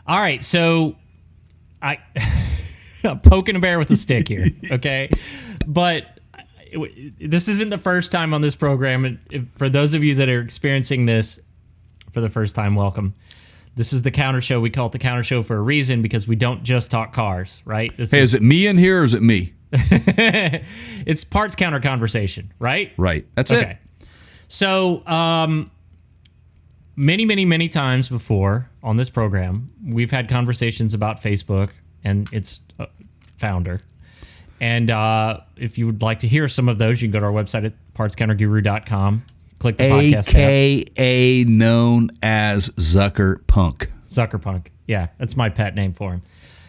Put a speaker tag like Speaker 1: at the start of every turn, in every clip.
Speaker 1: All right, so I'm poking a bear with a stick here, okay? But this isn't the first time on this program. And for those of you that are experiencing this for the first time, welcome. This is the Counter Show. We call it the Counter Show for a reason because we don't just talk cars, right?
Speaker 2: Is it me in here or is it me?
Speaker 1: It's parts counter conversation, right?
Speaker 2: Right. That's it.
Speaker 1: So, many times before on this program, we've had conversations about Facebook and its founder. And if you would like to hear some of those, you can go to our website at partscounterguru.com. Click the podcast
Speaker 2: AKA known as Zuckerpunk.
Speaker 1: Zuckerpunk. Yeah, that's my pet name for him.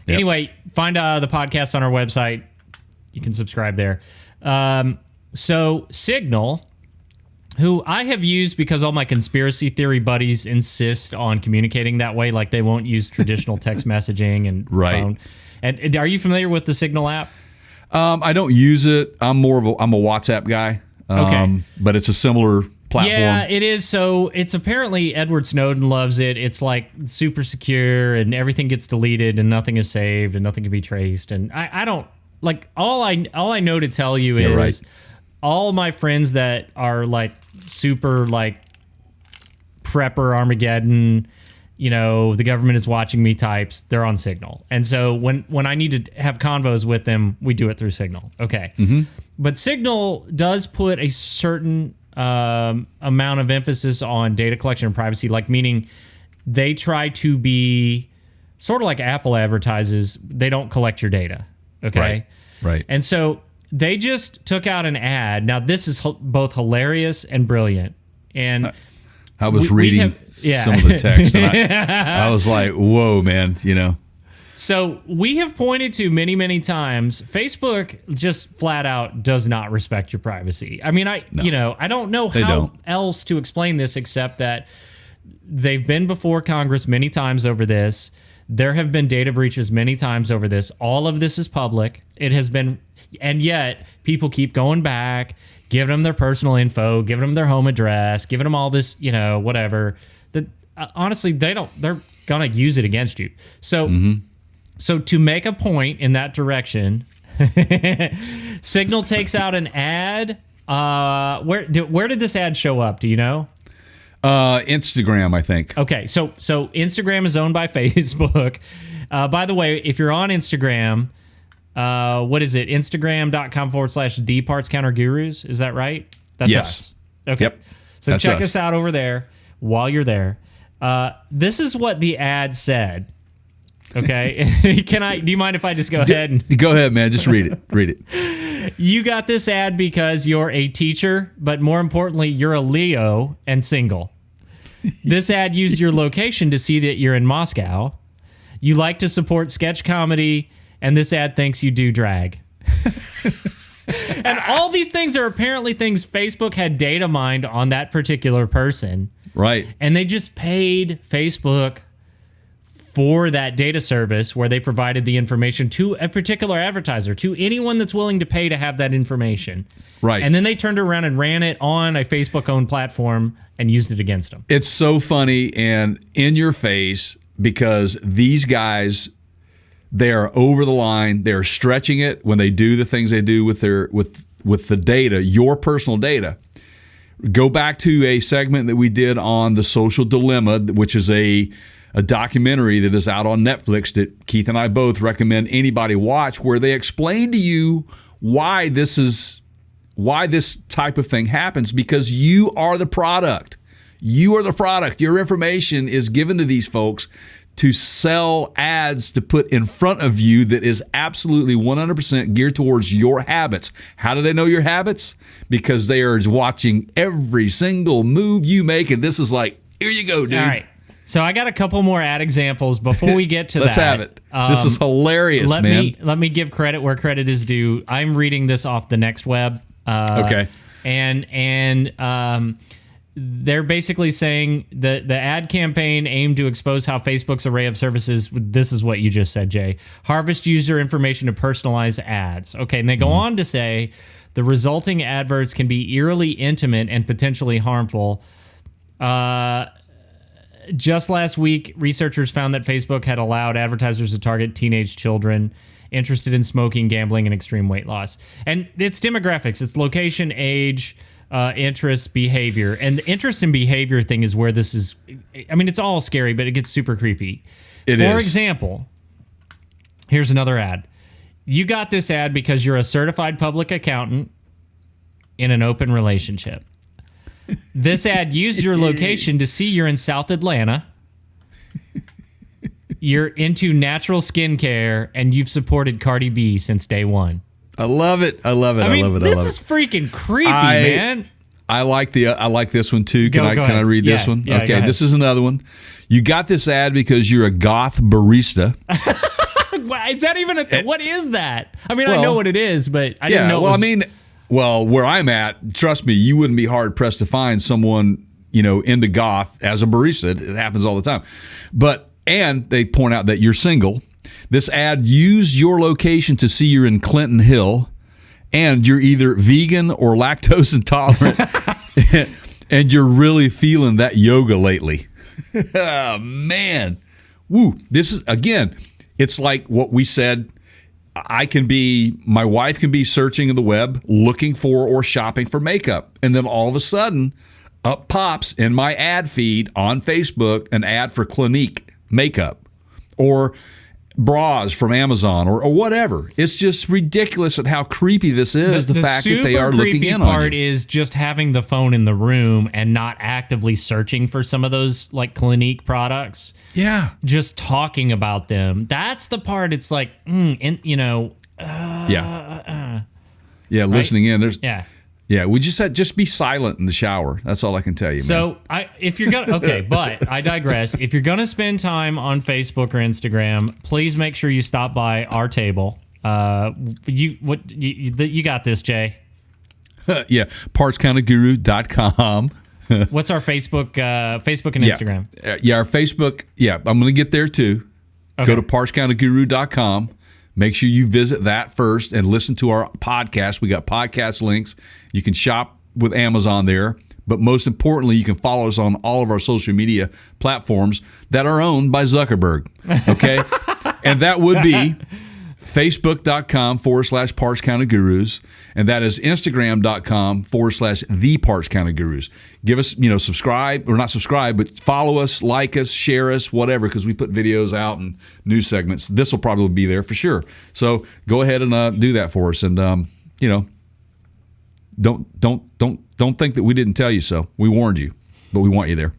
Speaker 1: Yep. Anyway, find the podcast on our website. You can subscribe there. So Signal, who I have used because all my conspiracy theory buddies insist on communicating that way, like they won't use traditional text messaging and phone. And are you familiar with the Signal app?
Speaker 2: I don't use it. I'm a WhatsApp guy.
Speaker 1: Okay.
Speaker 2: But it's a similar platform.
Speaker 1: Yeah, it is. So it's apparently Edward Snowden loves it. It's like super secure and everything gets deleted and nothing is saved and nothing can be traced. And I don't like all I know to tell you is all my friends that are like super like prepper Armageddon, you know, the government is watching me types, they're on Signal. And so when I need to have convos with them, we do it through Signal. Okay. Mm-hmm. But Signal does put a certain amount of emphasis on data collection and privacy, like meaning they try to be sort of like Apple advertises, they don't collect your data. Okay.
Speaker 2: Right.
Speaker 1: And so they just took out an ad. Now, this is both hilarious and brilliant. And
Speaker 2: I was reading some of the text, and I was like, whoa, man, you know.
Speaker 1: So we have pointed to many times, Facebook just flat out does not respect your privacy. I mean, I don't know how else to explain this except that they've been before Congress many times over this. There have been data breaches many times over this. All of this is public. It has been, and yet people keep going back, giving them their personal info, giving them their home address, giving them all this, you know, whatever. That honestly, they're gonna use it against you. So, so to make a point in that direction, Signal takes out an ad. Where did this ad show up? Do you know?
Speaker 2: Instagram, I think.
Speaker 1: Okay, so Instagram is owned by Facebook. By the way, if you're on Instagram, what is it? Instagram.com/thepartscountergurus. Is that right? That's us. Okay.
Speaker 2: Yep.
Speaker 1: So
Speaker 2: That's
Speaker 1: check
Speaker 2: us.
Speaker 1: us out over there while you're there. This is what the ad said. Okay. Do you mind if I just go ahead and
Speaker 2: go ahead, man? Just read it. Read it.
Speaker 1: You got this ad because you're a teacher, but more importantly, you're a Leo and single. This ad used your location to see that you're in Moscow. You like to support sketch comedy, and this ad thinks you do drag. And all these things are apparently things Facebook had data mined on that particular person.
Speaker 2: Right.
Speaker 1: And they just paid Facebook for that data service where they provided the information to a particular advertiser, to anyone that's willing to pay to have that information.
Speaker 2: Right.
Speaker 1: And then they turned around and ran it on a Facebook-owned platform and used it against them.
Speaker 2: It's so funny and in your face because these guys, they are over the line. They're stretching it when they do the things they do with the data, your personal data. Go back to a segment that we did on the social dilemma, which is a documentary that is out on Netflix that Keith and I both recommend anybody watch, where they explain to you why this type of thing happens, because you are the product. You are the product. Your information is given to these folks to sell ads to put in front of you that is absolutely 100% geared towards your habits. How do they know your habits? Because they are watching every single move you make, and this is like, here you go, dude.
Speaker 1: All right. So I got a couple more ad examples before we get to
Speaker 2: Let's have it. This is hilarious, man.
Speaker 1: Let me give credit where credit is due. I'm reading this off the Next Web.
Speaker 2: Okay.
Speaker 1: And they're basically saying the ad campaign aimed to expose how Facebook's array of services, this is what you just said, Jay, harvest user information to personalize ads. Okay, and they go on to say the resulting adverts can be eerily intimate and potentially harmful. just last week, researchers found that Facebook had allowed advertisers to target teenage children interested in smoking, gambling, and extreme weight loss. And it's demographics. It's location, age, interest, behavior. And the interest and behavior thing is where this is... I mean, it's all scary, but it gets super creepy. For example, here's another ad. You got this ad because you're a certified public accountant in an open relationship. This ad used your location to see you're in South Atlanta. You're into natural skincare, and you've supported Cardi B since day one.
Speaker 2: I love it. I love it. I love it.
Speaker 1: This is freaking creepy, man.
Speaker 2: I like this one too. Can I read this one?
Speaker 1: Yeah,
Speaker 2: okay, this is another one. You got this ad because you're a goth barista.
Speaker 1: Is that even a thing? What is that? I mean, I know what it is, but I didn't know.
Speaker 2: Well, where I'm at, trust me, you wouldn't be hard pressed to find someone, into goth as a barista. It happens all the time. And they point out that you're single. This ad used your location to see you're in Clinton Hill, and you're either vegan or lactose intolerant, and you're really feeling that yoga lately. Oh, man. Woo. This is, again, it's like what we said. My wife can be searching in the web, looking for or shopping for makeup. And then all of a sudden, up pops in my ad feed on Facebook an ad for Clinique makeup or bras from Amazon or whatever. It's just ridiculous at how creepy this is. The fact that they are looking in on you.
Speaker 1: The part is just having the phone in the room and not actively searching for some of those like Clinique products.
Speaker 2: Yeah.
Speaker 1: Just talking about them. That's the part. It's like,
Speaker 2: listening in. We just be silent in the shower. That's all I can tell you, man.
Speaker 1: So but I digress. If you're gonna spend time on Facebook or Instagram, please make sure you stop by our table. You got this, Jay.
Speaker 2: Yeah, partscounterguru.com.
Speaker 1: What's our Facebook and Instagram?
Speaker 2: Our Facebook. Yeah, I'm going to get there too. Okay. Go to partscounterguru.com. Make sure you visit that first and listen to our podcast. We got podcast links. You can shop with Amazon there. But most importantly, you can follow us on all of our social media platforms that are owned by Zuckerberg. Okay? And that would be Facebook.com/Parts Counter Gurus, and that is Instagram.com/The Parts Counter Gurus. Give us, subscribe, or not subscribe, but follow us, like us, share us, whatever, because we put videos out and news segments. This will probably be there for sure. So go ahead and do that for us, and don't think that we didn't tell you so. We warned you, but we want you there.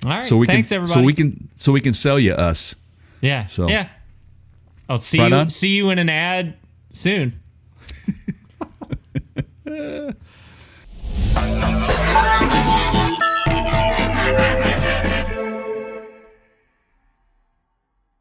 Speaker 1: All right. Thanks, everybody.
Speaker 2: So we can sell you us.
Speaker 1: Yeah.
Speaker 2: So
Speaker 1: yeah. I'll see you in an ad soon.